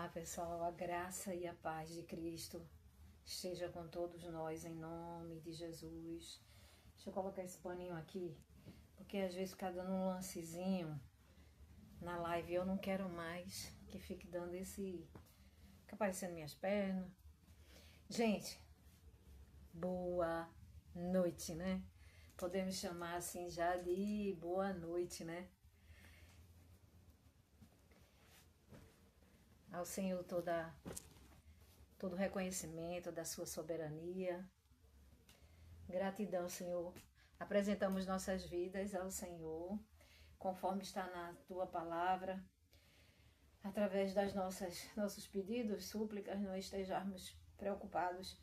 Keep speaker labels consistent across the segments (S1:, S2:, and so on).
S1: Olá, pessoal, a graça e a paz de Cristo esteja com todos nós, em nome de Jesus. Deixa eu colocar esse paninho aqui, porque às vezes fica dando um lancezinho na live e eu não quero mais que fique dando esse... Fica aparecendo minhas pernas. Gente, boa noite, né? Podemos chamar assim já de boa noite, né? Ao Senhor todo reconhecimento da sua soberania. Gratidão, Senhor. Apresentamos nossas vidas ao Senhor, conforme está na tua palavra. Através das nossos pedidos, súplicas, não estejamos preocupados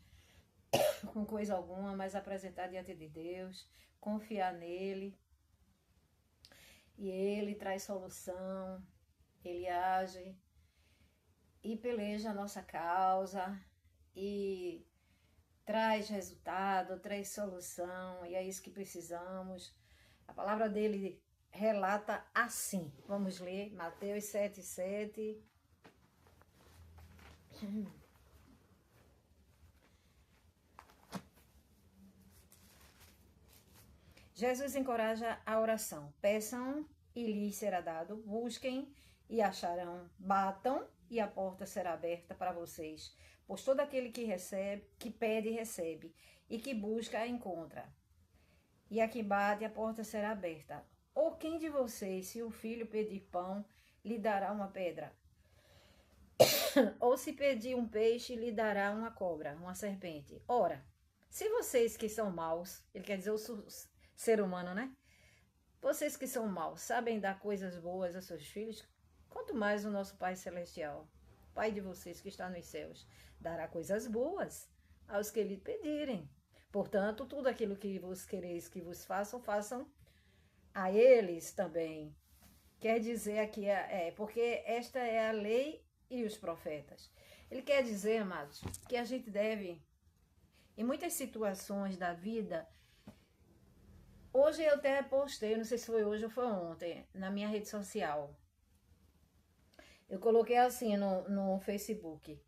S1: com coisa alguma, mas apresentar diante de Deus, confiar nele. E ele traz solução, ele age e peleja a nossa causa e traz resultado, traz solução, e é isso que precisamos. A palavra dele relata assim. Vamos ler Mateus 7:7. Jesus encoraja a oração. Peçam e lhes será dado, busquem e acharão, batam e a porta será aberta para vocês. Pois todo aquele que recebe, que pede, recebe, e que busca, encontra. E a que bate, a porta será aberta. Ou quem de vocês, se o filho pedir pão, lhe dará uma pedra? Ou se pedir um peixe, lhe dará uma cobra, uma serpente? Ora, se vocês que são maus, ele quer dizer o ser humano, né? Vocês que são maus, sabem dar coisas boas aos seus filhos? Quanto mais o nosso Pai Celestial, Pai de vocês que está nos céus, dará coisas boas aos que lhe pedirem. Portanto, tudo aquilo que vos quereis que vos façam, façam a eles também. Quer dizer aqui, porque esta é a lei e os profetas. Ele quer dizer, amados, que a gente deve, em muitas situações da vida... Hoje eu até postei, não sei se foi hoje ou foi ontem, na minha rede social. Eu coloquei assim no Facebook.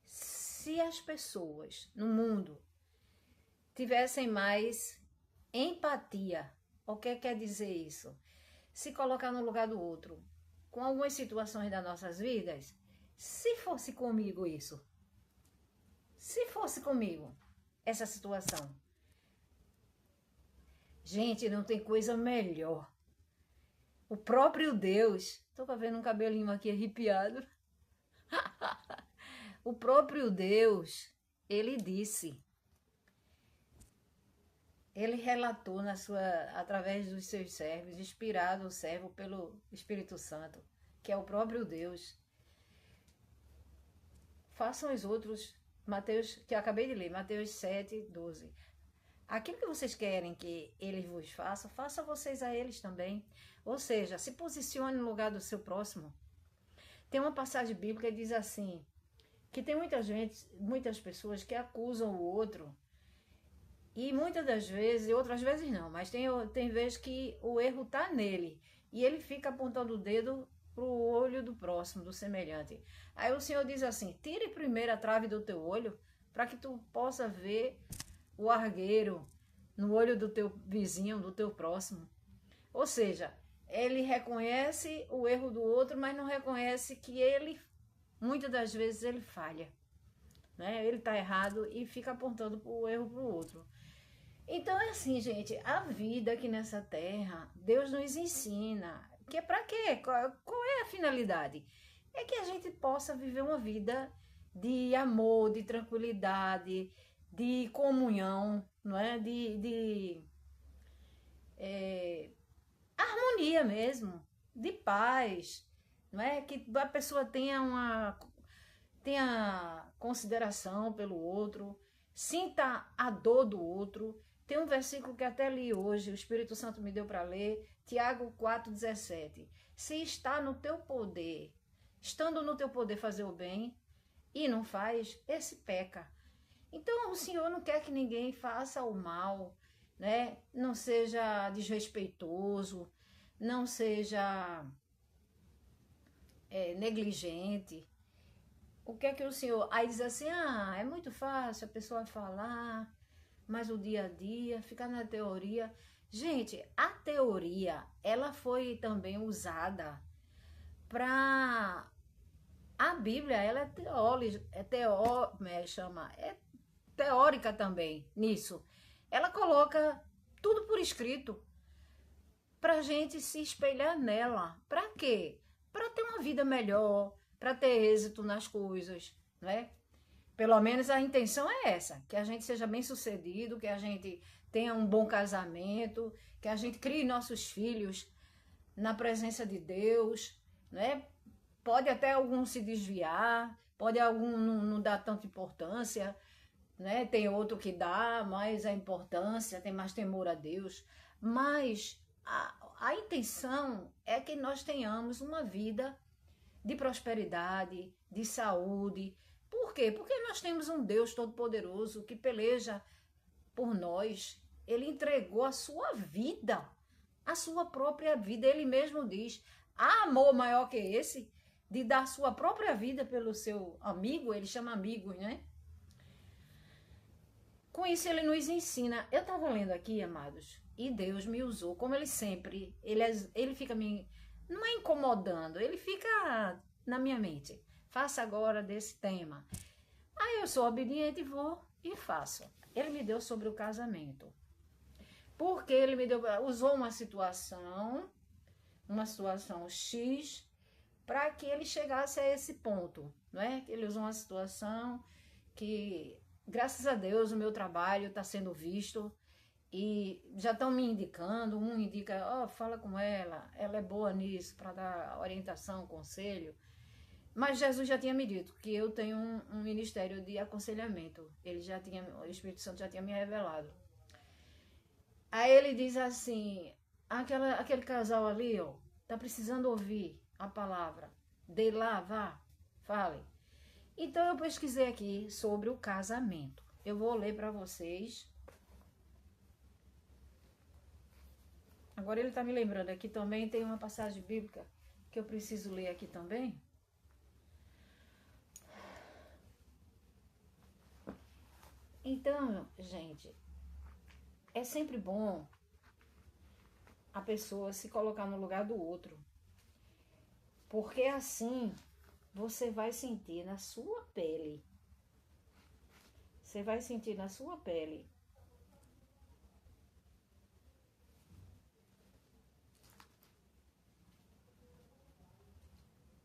S1: Se as pessoas no mundo tivessem mais empatia, o que quer dizer isso? Se colocar no lugar do outro, com algumas situações das nossas vidas, se fosse comigo isso, se fosse comigo essa situação, gente, não tem coisa melhor. O próprio Deus, tô vendo um cabelinho aqui arrepiado. O próprio Deus, ele disse, ele relatou através dos seus servos, inspirado o servo pelo Espírito Santo, que é o próprio Deus. Façam os outros, Mateus, que eu acabei de ler, Mateus 7:12. Aquilo que vocês querem que eles vos façam, façam vocês a eles também. Ou seja, se posicione no lugar do seu próximo. Tem uma passagem bíblica que diz assim, que tem muitas pessoas que acusam o outro, e muitas das vezes, outras vezes não, mas tem vezes que o erro está nele, e ele fica apontando o dedo para o olho do próximo, do semelhante. Aí o Senhor diz assim, tire primeiro a trave do teu olho, para que tu possa ver o argueiro no olho do teu vizinho, do teu próximo. Ou seja, ele reconhece o erro do outro, mas não reconhece que ele, muitas das vezes, ele falha, né? Ele está errado e fica apontando o erro para o outro. Então é assim, gente, a vida aqui nessa terra, Deus nos ensina, que é para quê? Qual é a finalidade? É que a gente possa viver uma vida de amor, de tranquilidade, de comunhão, não é? De harmonia mesmo, de paz, não é? Que a pessoa tenha consideração pelo outro, sinta a dor do outro. Tem um versículo que até li hoje, o Espírito Santo me deu para ler, Tiago 4:17. Se está no teu poder, estando no teu poder fazer o bem e não faz, esse peca. Então o Senhor não quer que ninguém faça o mal, né? Não seja desrespeitoso, não seja negligente. O que é que o senhor... Aí diz assim, ah, é muito fácil a pessoa falar, mas o dia a dia, ficar na teoria. Gente, a teoria, ela foi também usada para... A Bíblia, ela é teórica também nisso. Ela coloca tudo por escrito para a gente se espelhar nela. Para quê? Para ter uma vida melhor, para ter êxito nas coisas, né? Pelo menos a intenção é essa, que a gente seja bem sucedido, que a gente tenha um bom casamento, que a gente crie nossos filhos na presença de Deus, né? Pode até algum se desviar, pode algum não dar tanta importância, né? Tem outro que dá mais a importância, tem mais temor a Deus, mas a intenção é que nós tenhamos uma vida de prosperidade, de saúde. Por quê? Porque nós temos um Deus Todo-Poderoso que peleja por nós. Ele entregou a sua vida, a sua própria vida. Ele mesmo diz, há amor maior que esse, de dar sua própria vida pelo seu amigo, ele chama amigos, né? Com isso ele nos ensina. Eu estava lendo aqui, amados, e Deus me usou, como ele sempre, ele fica me, não é incomodando, ele fica na minha mente. Faça agora desse tema. Aí eu sou obediente, vou e faço. Ele me deu sobre o casamento. Porque ele me deu, usou uma situação X, para que ele chegasse a esse ponto, não é? Ele usou uma situação que, graças a Deus, o meu trabalho está sendo visto e já estão me indicando, um indica, ó, fala com ela é boa nisso, para dar orientação, conselho. Mas Jesus já tinha me dito que eu tenho um ministério de aconselhamento. O Espírito Santo já tinha me revelado. Aí ele diz assim, aquele casal ali, ó, tá precisando ouvir a palavra. Dê lá, vá, fale. Então eu pesquisei aqui sobre o casamento. Eu vou ler para vocês. Agora ele tá me lembrando aqui também, tem uma passagem bíblica que eu preciso ler aqui também. Então, gente, é sempre bom a pessoa se colocar no lugar do outro. Porque assim você vai sentir na sua pele. Você vai sentir na sua pele.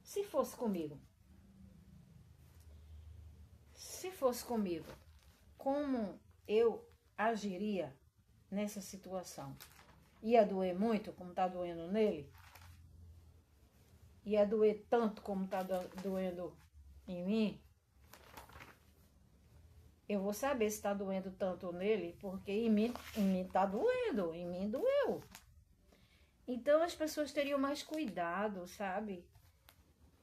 S1: Se fosse comigo, como eu agiria nessa situação? Ia doer muito, como está doendo nele? Ia doer tanto como está doendo em mim? Eu vou saber se está doendo tanto nele, porque em mim está doendo, em mim doeu. Então as pessoas teriam mais cuidado, sabe?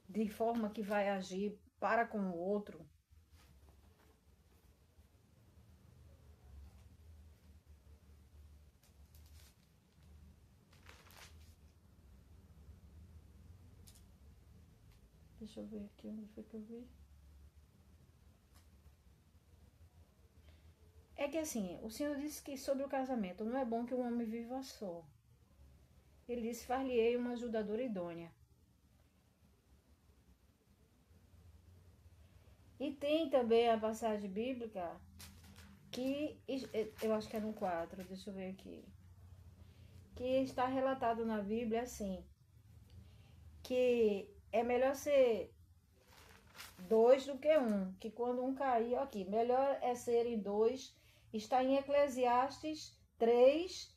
S1: De forma que vai agir para com o outro. Deixa eu ver aqui onde foi que eu vi. É que assim, o Senhor disse que sobre o casamento não é bom que o homem viva só. Ele disse, far-lhe-ei uma ajudadora idônea. E tem também a passagem bíblica que, eu acho que é no 4, deixa eu ver aqui, que está relatado na Bíblia assim, que é melhor ser 2 do que 1, que quando um cair, aqui, melhor é serem 2, está em Eclesiastes 3,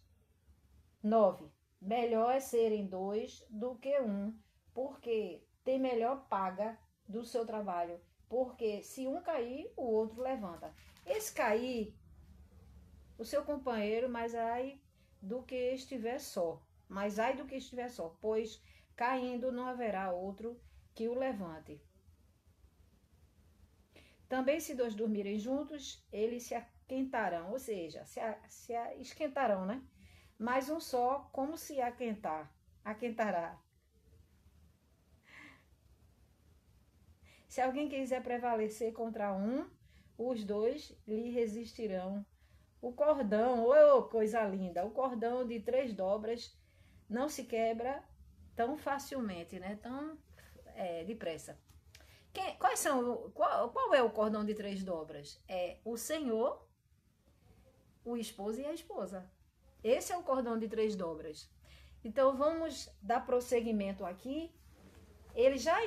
S1: 9. Melhor é serem 2 do que 1, porque tem melhor paga do seu trabalho. Porque se um cair, o outro levanta. Esse cair, o seu companheiro, mas ai do que estiver só. Mas ai do que estiver só, pois caindo não haverá outro que o levante. Também se 2 dormirem juntos, eles se aquentarão, ou seja, se esquentarão, né? Mas um só, como se aquentará. Se alguém quiser prevalecer contra um, os dois lhe resistirão. O cordão, oh, coisa linda, o cordão de 3 dobras não se quebra tão facilmente, né? Tão depressa. Qual é o cordão de 3 dobras? É o Senhor, o esposo e a esposa. Esse é o cordão de 3 dobras. Então, vamos dar prosseguimento aqui. Ele já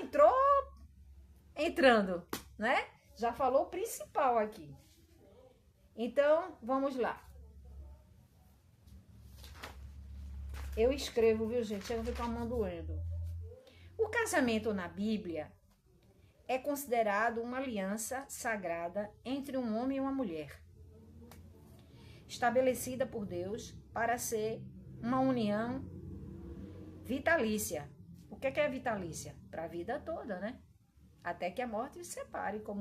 S1: entrando, né? Já falou o principal aqui. Então, vamos lá. Eu escrevo, viu, gente? Eu vou com a mão doendo. O casamento na Bíblia é considerado uma aliança sagrada entre um homem e uma mulher, estabelecida por Deus para ser uma união vitalícia. O que é vitalícia? Para a vida toda, né? Até que a morte se separe, como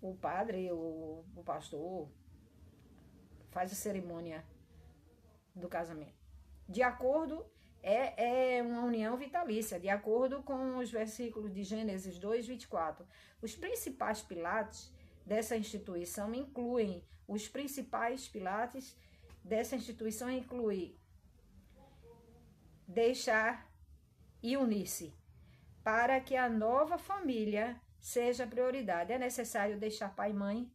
S1: o padre ou o pastor faz a cerimônia do casamento. De acordo, é uma união vitalícia, de acordo com os versículos de Gênesis 2, 24. Os principais pilares dessa instituição incluem deixar e unir-se. Para que a nova família seja prioridade, é necessário deixar pai e mãe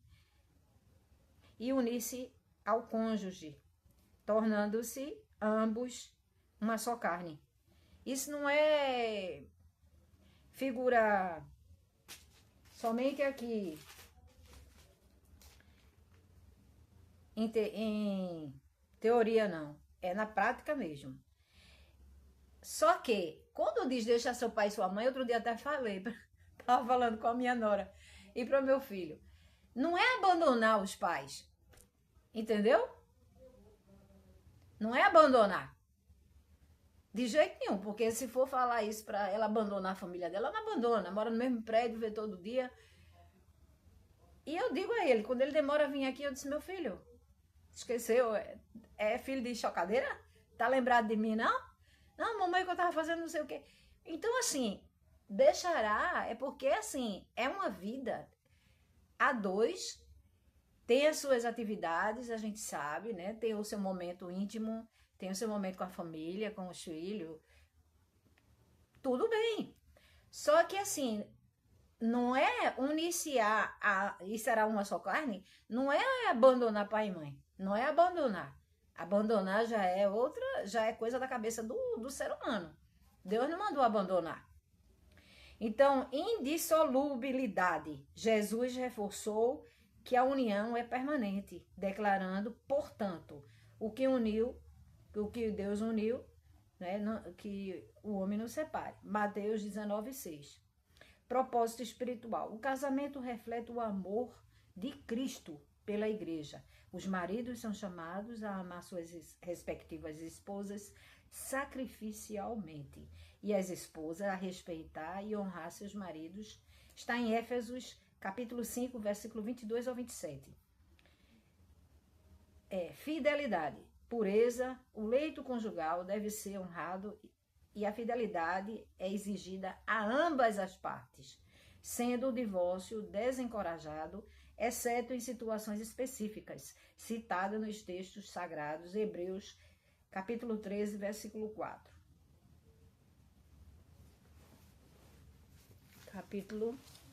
S1: e unir-se ao cônjuge, tornando-se ambos uma só carne. Isso não é figura somente aqui em teoria, não. É na prática mesmo. Só que, quando diz deixar seu pai e sua mãe, outro dia até falei, estava falando com a minha nora e para o meu filho, não é abandonar os pais, entendeu? Não é abandonar. De jeito nenhum, porque se for falar isso para ela abandonar a família dela, ela não abandona, mora no mesmo prédio, vê todo dia. E eu digo a ele, quando ele demora a vir aqui, eu disse, meu filho, esqueceu, é filho de chocadeira? Tá lembrado de mim, não? Não, mamãe, que eu tava fazendo não sei o quê. Então, assim, deixará, é porque, assim, é uma vida a dois, tem as suas atividades, a gente sabe, né? Tem o seu momento íntimo, tem o seu momento com a família, com os filhos. Tudo bem. Só que, assim, não é uniciar e será uma só carne, não é abandonar pai e mãe. Não é abandonar. Abandonar já é outra, já é coisa da cabeça do ser humano. Deus não mandou abandonar. Então, indissolubilidade. Jesus reforçou que a união é permanente, declarando, portanto, o que Deus uniu, né, que o homem não separe. Mateus 19:6. Propósito espiritual. O casamento reflete o amor de Cristo pela igreja. Os maridos são chamados a amar suas respectivas esposas sacrificialmente e as esposas a respeitar e honrar seus maridos. Está em Éfesos, capítulo 5, versículo 22 ao 27. Fidelidade, pureza, o leito conjugal deve ser honrado e a fidelidade é exigida a ambas as partes, sendo o divórcio desencorajado, exceto em situações específicas, citadas nos textos sagrados, Hebreus, capítulo 13, versículo 4.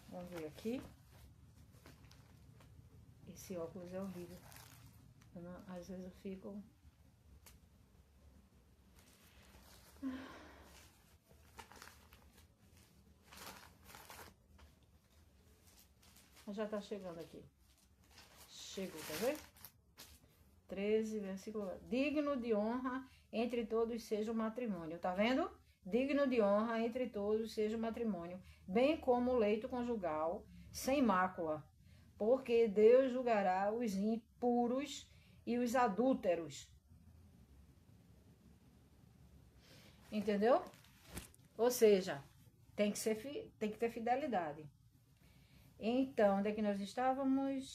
S1: Vamos ver aqui. Esse óculos é horrível. Às vezes eu fico... Já tá chegando aqui. Chegou, tá vendo? 13, versículo... Digno de honra entre todos seja o matrimônio. Tá vendo? Digno de honra entre todos seja o matrimônio. Bem como o leito conjugal, sem mácula. Porque Deus julgará os impuros e os adúlteros. Entendeu? Ou seja, tem que ter fidelidade. Então, onde é que nós estávamos?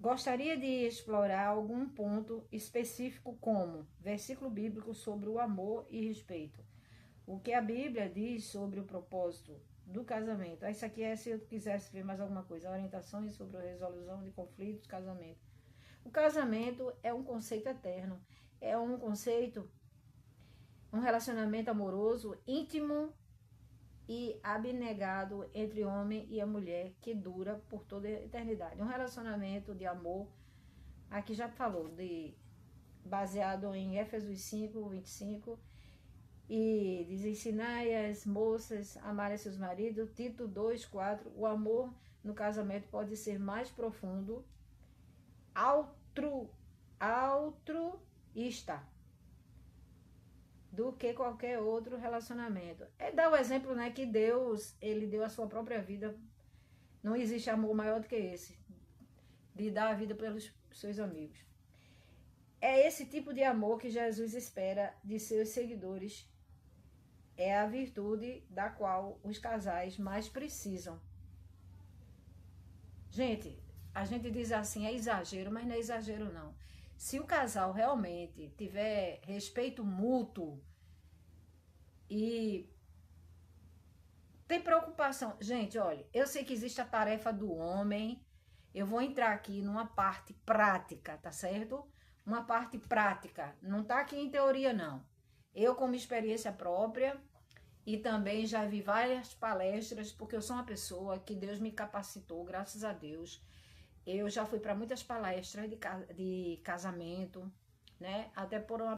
S1: Gostaria de explorar algum ponto específico como versículo bíblico sobre o amor e respeito. o que a Bíblia diz sobre o propósito do casamento. Isso aqui é se eu quisesse ver mais alguma coisa, orientações sobre a resolução de conflitos, casamento. O casamento é um conceito eterno, é um conceito, um relacionamento amoroso, íntimo e abnegado entre o homem e a mulher, que dura por toda a eternidade. Um relacionamento de amor, aqui já falou, baseado em Éfesos 5, 25, e diz: ensinai as moças a amarem seus maridos. Tito 2, 4, o amor no casamento pode ser mais profundo, altruísta do que qualquer outro relacionamento. É dar o exemplo, né, que Deus, ele deu a sua própria vida. Não existe amor maior do que esse, de dar a vida pelos seus amigos. É esse tipo de amor que Jesus espera de seus seguidores. É a virtude da qual os casais mais precisam. Gente, a gente diz assim, é exagero, mas não é exagero não. Se o casal realmente tiver respeito mútuo e tem preocupação. Gente, olha, eu sei que existe a tarefa do homem. Eu vou entrar aqui numa parte prática, tá certo? Uma parte prática. Não tá aqui em teoria, não. Eu, como experiência própria, e também já vi várias palestras, porque eu sou uma pessoa que Deus me capacitou, graças a Deus. Eu já fui para muitas palestras de casamento, né? Até por uma